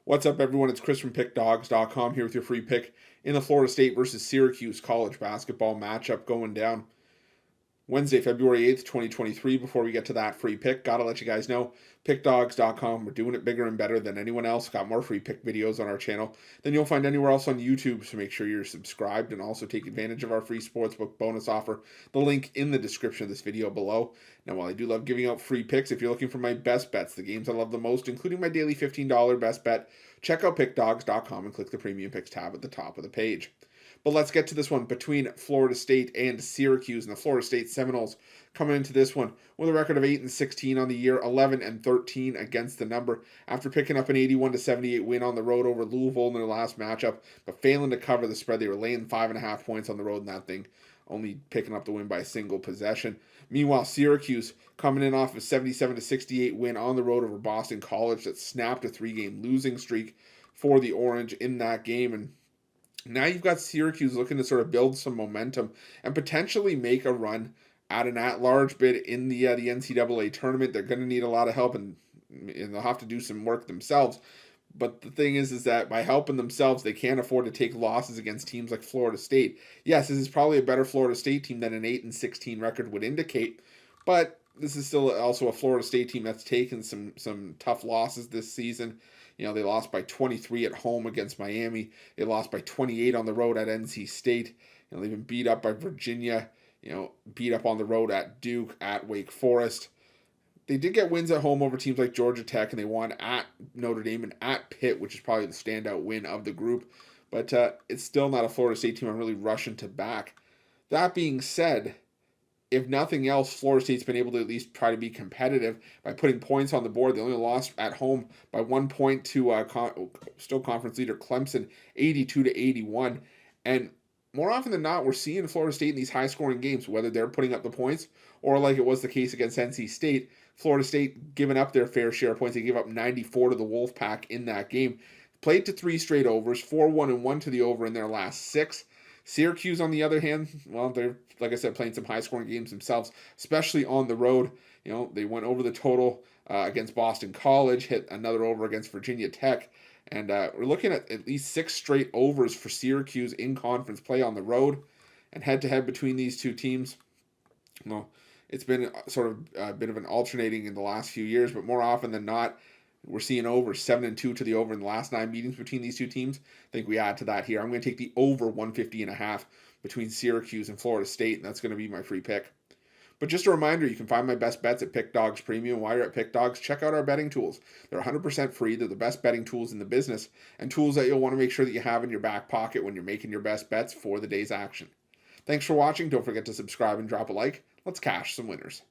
What's up, everyone? It's Chris from Pickdawgz.com here with your free pick in the Florida State versus Syracuse college basketball matchup going down Wednesday, February 8th, 2023. Before we get to that free pick, gotta let you guys know, Pickdawgz.com, we're doing it bigger and better than anyone else. Got more free pick videos on our channel than you'll find anywhere else on YouTube, so make sure you're subscribed and also take advantage of our free Sportsbook bonus offer. The link in the description of this video below. Now, while I do love giving out free picks, if you're looking for my best bets, the games I love the most, including my daily $15 best bet, check out Pickdawgz.com and click the Premium Picks tab at the top of the page. But let's get to this one between Florida State and Syracuse, and the Florida State Seminoles coming into this one with a record of 8-16 on the year, 11-13 against the number after picking up an 81-78 win on the road over Louisville in their last matchup, but failing to cover the spread. They were laying 5.5 points on the road in that thing, only picking up the win by a single possession. Meanwhile, Syracuse coming in off a 77-68 win on the road over Boston College that snapped a 3-game losing streak for the Orange in that game. And now you've got Syracuse looking to sort of build some momentum and potentially make a run at an at-large bid in the NCAA tournament. They're going to need a lot of help, and they'll have to do some work themselves. But the thing is that by helping themselves, they can't afford to take losses against teams like Florida State. Yes, this is probably a better Florida State team than an 8-16 record would indicate, but this is still also a Florida State team that's taken some tough losses this season. You know, they lost by 23 at home against Miami. They lost by 28 on the road at NC State. You know, they've been beat up by Virginia. You know, beat up on the road at Duke, at Wake Forest. They did get wins at home over teams like Georgia Tech, and they won at Notre Dame and at Pitt, which is probably the standout win of the group. But it's still not a Florida State team I'm really rushing to back. That being said, if nothing else, Florida State's been able to at least try to be competitive by putting points on the board. They only lost at home by 1 point to still conference leader Clemson, 82-81. And more often than not, we're seeing Florida State in these high-scoring games, whether they're putting up the points or like it was the case against NC State, Florida State giving up their fair share of points. They gave up 94 to the Wolfpack in that game. Played to 3 straight overs, 4-1-1 to the over in their last 6. Syracuse, on the other hand, well, they're, like I said, playing some high-scoring games themselves, especially on the road. You know, they went over the total against Boston College, hit another over against Virginia Tech, and we're looking at least 6 straight overs for Syracuse in conference play on the road. And head-to-head between these two teams, well, it's been sort of a bit of an alternating in the last few years, but more often than not, we're seeing over 7-2 to the over in the last 9 meetings between these two teams. I think we add to that here. I'm going to take the over 150.5 between Syracuse and Florida State, and that's going to be my free pick. But just a reminder, you can find my best bets at Pick Dawgz Premium. While you're at Pick Dawgz, check out our betting tools. They're 100% free. They're the best betting tools in the business, and tools that you'll want to make sure that you have in your back pocket when you're making your best bets for the day's action. Thanks for watching. Don't forget to subscribe and drop a like. Let's cash some winners.